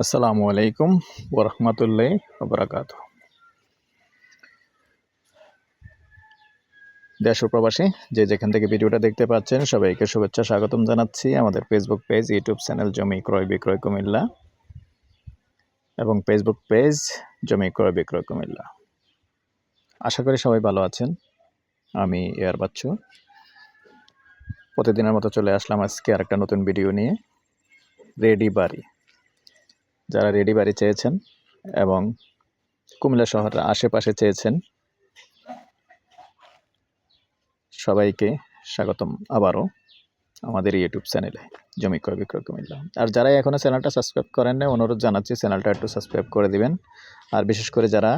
আসসালামু আলাইকুম ওরহমতুল্লাহি ওবরাকাতুহু। দেশ ও প্রবাসী যে যেখান থেকে ভিডিওটা দেখতে পাচ্ছেন সবাইকে শুভেচ্ছা স্বাগতম জানাচ্ছি আমাদের ফেসবুক পেজ, ইউটিউব চ্যানেল জমি ক্রয় বিক্রয় কুমিল্লা এবং ফেসবুক পেজ জমি ক্রয় বিক্রয় কুমিল্লা। আশা করি সবাই ভালো আছেন। আমি এয়ার বাচ্চু প্রতিদিনের মতো চলে আসলাম আজকে আরেকটা নতুন ভিডিও নিয়ে। রেডি বাড়ি, যারা রেডি বাড়ি চেয়েছেন এবং কুমিল্লা শহরের আশেপাশে চেয়েছেন সবাইকে স্বাগতম আবারও আমাদের ইউটিউব চ্যানেলে জমি ক্রয় বিক্রয় কুমিল্লা। আর যারা এখনও চ্যানেলটা সাবস্ক্রাইব করেন না, অনুরোধ জানাচ্ছি চ্যানেলটা একটু সাবস্ক্রাইব করে দিবেন। আর বিশেষ করে যারা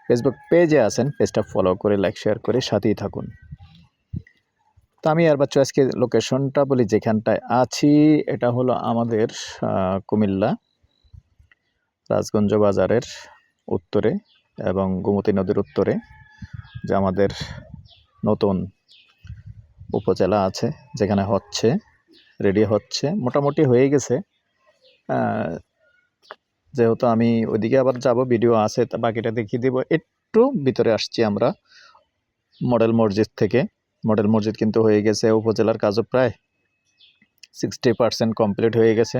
ফেসবুক পেজে আছেন পেজটা ফলো করে লাইক শেয়ার করে সাথেই থাকুন। তো আমি আর বাচ্চা আজকে লোকেশনটা বলি, যেখানটায় আছি এটা হলো আমাদের কুমিল্লা রাজগঞ্জ বাজারের উত্তরে এবং গোমতী নদীর উত্তরে যে আমাদের নতুন উপজেলা আছে, যেখানে হচ্ছে রেডি হচ্ছে, মোটামুটি হয়ে গেছে। যেহেতু আমি ওইদিকে আবার যাব, ভিডিও আছে, তা বাকিটা দেখিয়ে দেবো। একটু ভিতরে আসছি আমরা মডেল মসজিদ থেকে। মডেল মসজিদ কিন্তু হয়ে গেছে, উপজেলার কাজও প্রায় 60% কমপ্লিট হয়ে গেছে।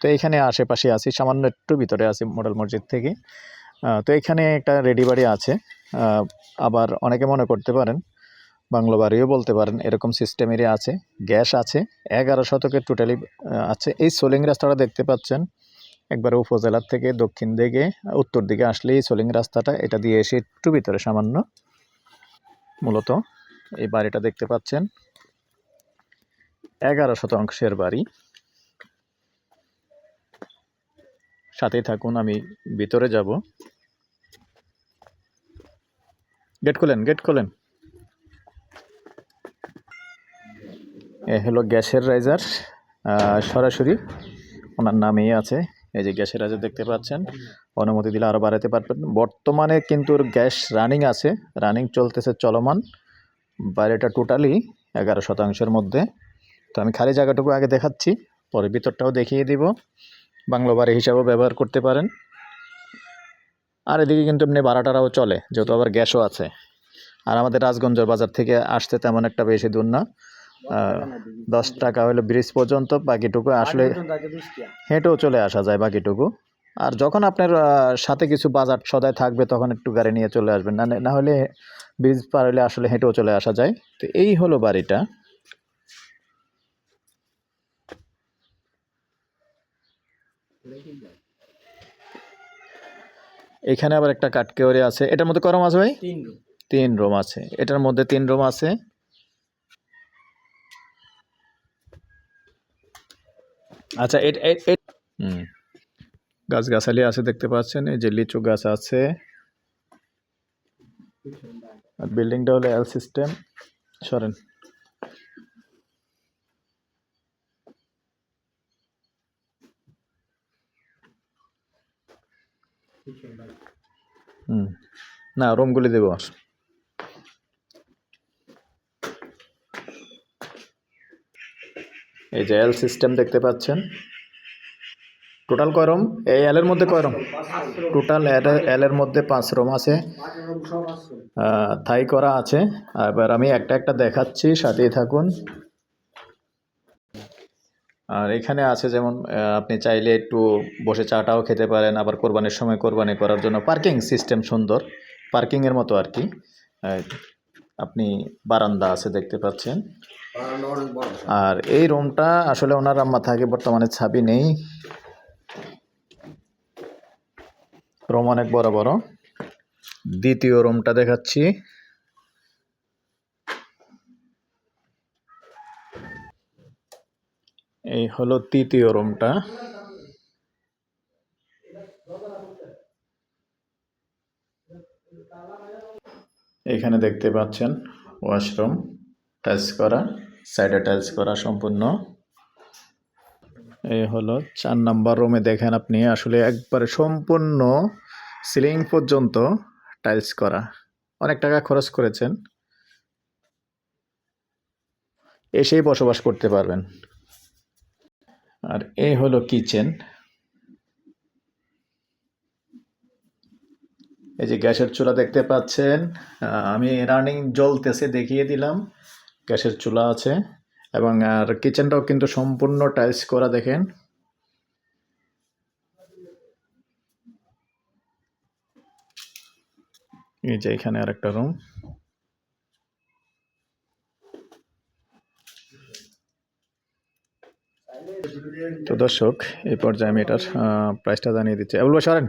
তো এখানে আশেপাশে আছি, সামান্য একটু ভিতরে আছি মডেল মসজিদ থেকে। তো এখানে একটা রেডি বাড়ি আছে। আবার অনেকে মনে করতে পারেন বাংলো বাড়িও বলতে পারেন, এরকম সিস্টেমেরই আছে। গ্যাস আছে, 11 শতকের টোটালি আছে। এই সোলিং রাস্তাটা দেখতে পাচ্ছেন, একবারে উপজেলার থেকে দক্ষিণ দিকে উত্তর দিকে আসলেই সোলিং রাস্তাটা, এটা দিয়ে এসে একটু ভিতরে সামান্য মূলত এই বাড়িটা দেখতে পাচ্ছেন। 11 শতাংশের বাড়ি। সাথেই থাকুন, আমি ভিতরে যাব। গেট খোলেন, গেট খোলেন। এ হলো গ্যাসের রাইজার, সরাসরি ওনার নামেই আছে। এই যে গ্যাসের রাইজার দেখতে পাচ্ছেন, অনুমতি দিলে আরও বাড়াতে পারবেন। বর্তমানে কিন্তু গ্যাস রানিং আছে, রানিং চলতেছে, চলমান। বাড়িটা টোটালি 11 শতাংশের মধ্যে। তো আমি খালি জায়গাটুকু আগে দেখাচ্ছি, পরে ভিতরটাও দেখিয়ে দিব। বাংলো বাড়ি হিসাবেও ব্যবহার করতে পারেন। আর এদিকে কিন্তু এমনি ভাড়াটারাও চলে, যেহেতু আবার গ্যাসও আছে। আর আমাদের রাজগঞ্জ বাজার থেকে আসতে তেমন একটা বেশি দূর না, 10 টাকা হলো ব্রিজ পর্যন্ত, বাকিটুকু আসলে হেঁটেও চলে আসা যায় বাকিটুকু। আর যখন আপনার সাথে কিছু বাজার সদাই থাকবে তখন একটু গাড়ি নিয়ে চলে আসবেন, না হলে ব্রিজ পার হলে আসলে হেঁটেও চলে আসা যায়। তো এই হলো বাড়িটা। এখানে আবার একটা কাটকেওয়ারি আছে। এটার মধ্যে কয় রুম আছে ভাই? 3 রুম আছে, এটার মধ্যে 3 রুম আছে। আচ্ছা, গাছগাছালি আছে দেখতে পাচ্ছেন, এই যে লিচু গাছ আছে। আর বিল্ডিংটা হলো এল সিস্টেম। সরেন। না, রুমগুলি দেবো। আর এই যে এল সিস্টেম দেখতে পাচ্ছেন। টোটাল কয় রুম? এই এল এর মধ্যে কয় রুম? টোটাল এল এর মধ্যে 5 রুম আছে, থাই করা আছে। এবার আমি একটা একটা দেখাচ্ছি, সাথেই থাকুন। আর এখানে আছে যেমন আপনি চাইলে একটু বসে চাটাও খেতে পারেন, আবার কোরবানির সময় কোরবানি করার জন্য পার্কিং সিস্টেম সুন্দর, পার্কিংয়ের মতো আর কি। আপনি বারান্দা আছে দেখতে পাচ্ছেন। আর এই রুমটা আসলে ওনার আম্মা থাকে, বর্তমানে ছাবি নেই। রুম অনেক বড় বড়। দ্বিতীয় রুমটা দেখাচ্ছি। এই হলো তৃতীয় রুমটা। এখানে দেখতে পাচ্ছেন ওয়াশরুম, টাইলস করা, সাইডে টাইলস করা সম্পূর্ণ। এই হলো 4 নাম্বার রুমে। দেখেন আপনি আসলে একবারে সম্পূর্ণ সিলিং পর্যন্ত টাইলস করা, অনেক টাকা খরচ করেছেন, এসেই বসবাস করতে পারবেন। আর এই হলো কিচেন। এই যে গ্যাসের চুলা দেখতে পাচ্ছেন, আমি রানিং জ্বলতেছে দেখিয়ে দিলাম। গ্যাসের চুলা আছে এবং আর কিচেনটাও কিন্তু সম্পূর্ণ টাইলস করা দেখেন। এই যে এখানে আরেকটা রুম। তো দর্শক, এই পর্যায়ে আমি এটার প্রাইসটা জানিয়ে দিচ্ছি। বলবো সরেন,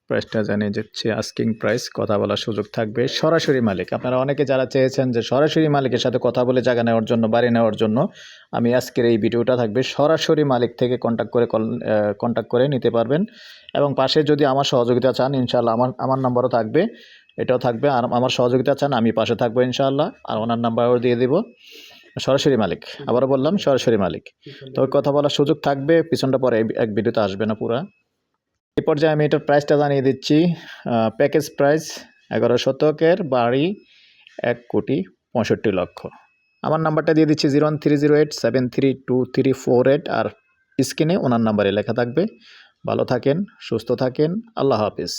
প্রাইসটা জানিয়ে দিচ্ছি। আস্কিং প্রাইস, কথা বলার সুযোগ থাকবে। সরাসরি মালিক, আপনারা অনেকে যারা চেয়েছেন যে সরাসরি মালিকের সাথে কথা বলে জায়গা নেওয়ার জন্য, বাড়ি নেওয়ার জন্য, আমি আজকের এই ভিডিওটা থাকবে সরাসরি মালিক থেকে কন্ট্যাক্ট করে নিতে পারবেন। এবং পাশে যদি আমার সহযোগিতা চান, ইনশাআল্লাহ আমার নাম্বারও থাকবে, এটাও থাকবে। আর আমার সহযোগিতা চান, আমি পাশে থাকবো ইনশাআল্লাহ। আর ওনার নাম্বারও দিয়ে দেব। সরাসরি মালিক, আবারও বললাম সরাসরি মালিক। তো কথা বলার সুযোগ থাকবে, পিছনটা পরে এক ভিডিওতে আসবে না পুরা। এই পর্যায়ে আমি এটার প্রাইসটা জানিয়ে দিচ্ছি। প্যাকেজ প্রাইস 11 শতকের বাড়ি, 1,65,00,000। আমার নাম্বারটা দিয়ে দিচ্ছি 01308732348। আর স্ক্রিনে ওনার নাম্বারে লেখা থাকবে। ভালো থাকেন, সুস্থ থাকেন, আল্লাহ হাফিজ।